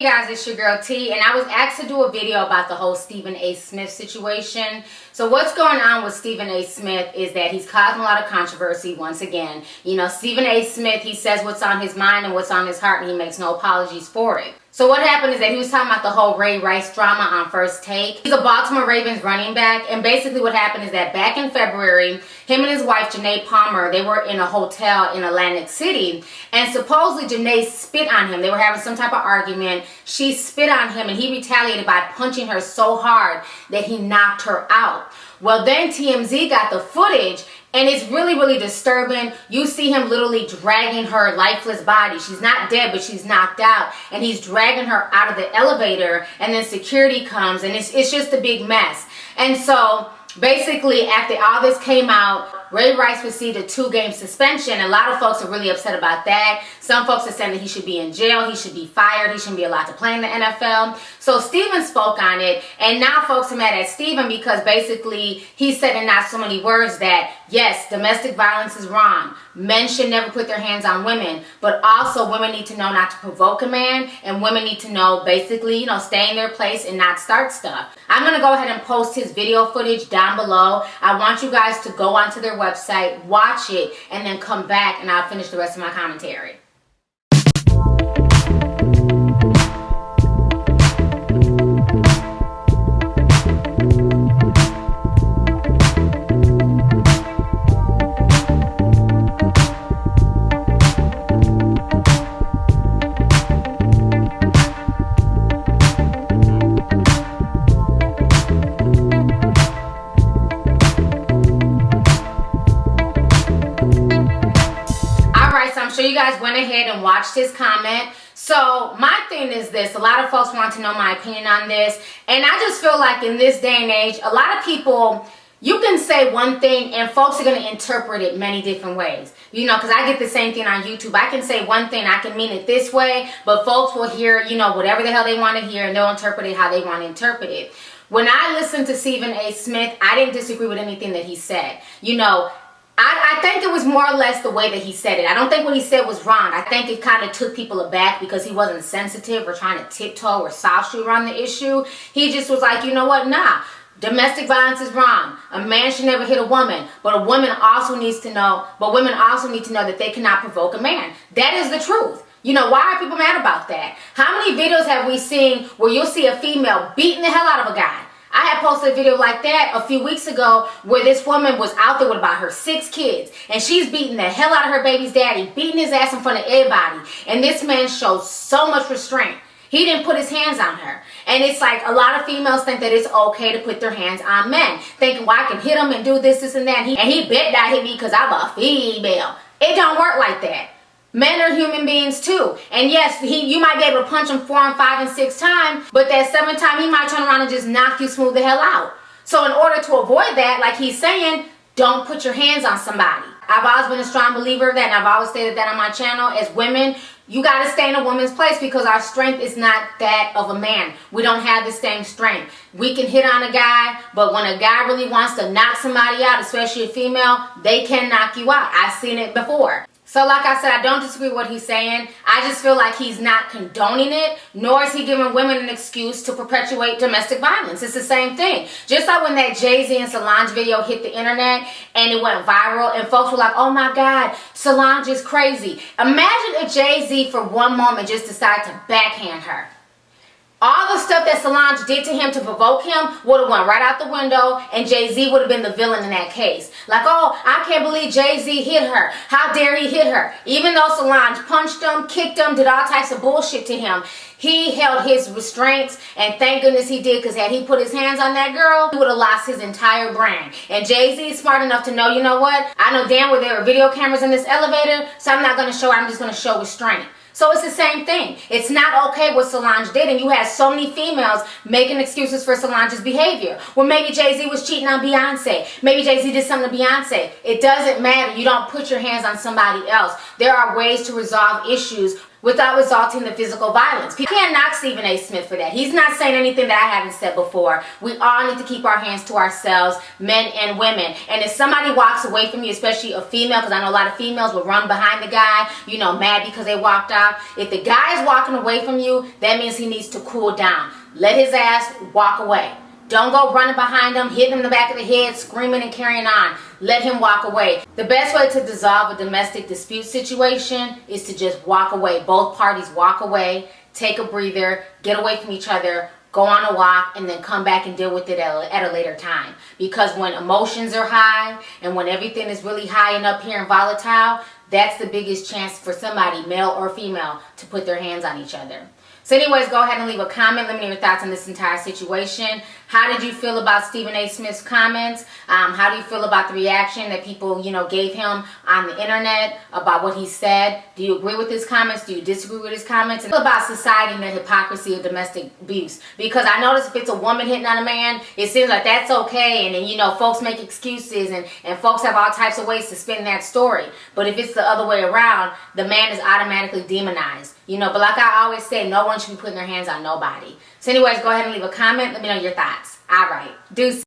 Hey guys, it's your girl T, and I was asked to do a video about the whole Stephen A. Smith situation. So what's going on with Stephen A. Smith is that he's causing a lot of controversy once again. You know, Stephen A. Smith, he says what's on his mind and what's on his heart, and he makes no apologies for it. So what happened is that he was talking about the whole Ray Rice drama on First Take. He's a Baltimore Ravens running back, and basically what happened is that back in February, him and his wife, Janae Palmer, they were in a hotel in Atlantic City, and supposedly Janae spit on him. They were having some type of argument. She spit on him, and he retaliated by punching her so hard that he knocked her out. Well, then TMZ got the footage, and it's really disturbing. You see him literally dragging her lifeless body. She's not dead, but she's knocked out, and he's dragging her out of the elevator, and then security comes, and it's just a big mess. And so basically, after all this came out, Ray Rice received a 2-game suspension. A lot of folks are really upset about that. Some folks are saying that he should be in jail, he should be fired, he shouldn't be allowed to play in the NFL. So Stephen spoke on it, and now folks are mad at Stephen because basically he said in not so many words that, yes, domestic violence is wrong. Men should never put their hands on women, but also women need to know not to provoke a man, and women need to know basically, you know, stay in their place and not start stuff. I'm going to go ahead and post his video footage down below. I want you guys to go onto their website, watch it, and then come back and I'll finish the rest of my commentary. I'm sure you guys went ahead and watched his comment. So my thing is this: a lot of folks want to know my opinion on this, and I just feel like in this day and age, a lot of people, you can say one thing and folks are going to interpret it many different ways. You know, because I get the same thing on YouTube. I can say one thing, I can mean it this way, but folks will hear, you know, whatever the hell they want to hear, and they'll interpret it how they want to interpret it. When I listened to Stephen A. Smith, I didn't disagree with anything that he said. You know, I think it was more or less the way that he said it. I don't think what he said was wrong. I think it kind of took people aback because he wasn't sensitive or trying to tiptoe or soft shoe around the issue. He just was like, you know what, nah. Domestic violence is wrong. A man should never hit a woman, but a woman also needs to know, women also need to know that they cannot provoke a man. That is the truth. You know, why are people mad about that? How many videos have we seen where you'll see a female beating the hell out of a guy? I had posted a video like that a few weeks ago where this woman was out there with about her 6 kids, and she's beating the hell out of her baby's daddy, beating his ass in front of everybody, and this man shows so much restraint. He didn't put his hands on her. And it's like a lot of females think that it's okay to put their hands on men, thinking, well, I can hit him and do this and that, and he bet not hit me because I'm a female. It don't work like that. Men are human beings too. And yes, you might be able to punch him 4 and 5 and 6 times, but that 7th time he might turn around and just knock you smooth the hell out. So in order to avoid that, like he's saying, don't put your hands on somebody. I've always been a strong believer of that, and I've always stated that on my channel. As women, you got to stay in a woman's place because our strength is not that of a man. We don't have the same strength. We can hit on a guy, but when a guy really wants to knock somebody out, especially a female, they can knock you out. I've seen it before. So like I said, I don't disagree with what he's saying. I just feel like he's not condoning it, nor is he giving women an excuse to perpetuate domestic violence. It's the same thing. Just like when that Jay-Z and Solange video hit the internet and it went viral and folks were like, oh my God, Solange is crazy. Imagine if Jay-Z for one moment just decided to backhand her. All the stuff that Solange did to him to provoke him would have went right out the window, and Jay-Z would have been the villain in that case. Like, oh, I can't believe Jay-Z hit her. How dare he hit her? Even though Solange punched him, kicked him, did all types of bullshit to him, he held his restraints, and thank goodness he did, because had he put his hands on that girl, he would have lost his entire brand. And Jay-Z is smart enough to know, you know what? I know damn well there are video cameras in this elevator, so I'm not going to show her. I'm just going to show restraint. So it's the same thing. It's not okay what Solange did, and you had so many females making excuses for Solange's behavior. Well, maybe Jay-Z was cheating on Beyonce. Maybe Jay-Z did something to Beyonce. It doesn't matter. You don't put your hands on somebody else. There are ways to resolve issues. without resulting in physical violence. People can't knock Stephen A. Smith for that. He's not saying anything that I haven't said before. We all need to keep our hands to ourselves, men and women. And if somebody walks away from you, especially a female, because I know a lot of females will run behind the guy, mad because they walked out. If the guy is walking away from you, that means he needs to cool down. Let his ass walk away. Don't go running behind him, hitting him in the back of the head, screaming and carrying on. Let him walk away. The best way to dissolve a domestic dispute situation is to just walk away. Both parties walk away, take a breather, get away from each other, go on a walk, and then come back and deal with it at a later time. Because when emotions are high and when everything is really high and up here and volatile, that's the biggest chance for somebody, male or female, to put their hands on each other. So anyways, go ahead and leave a comment. Let me know your thoughts on this entire situation. How did you feel about Stephen A. Smith's comments? How do you feel about the reaction that people, gave him on the internet about what he said? Do you agree with his comments? Do you disagree with his comments? And about society and the hypocrisy of domestic abuse. Because I notice if it's a woman hitting on a man, it seems like that's okay. And then, folks make excuses and folks have all types of ways to spin that story. But if it's the other way around, the man is automatically demonized. But like I always say, no one should be putting their hands on nobody. So anyways, go ahead and leave a comment. Let me know your thoughts. All right. Deuces.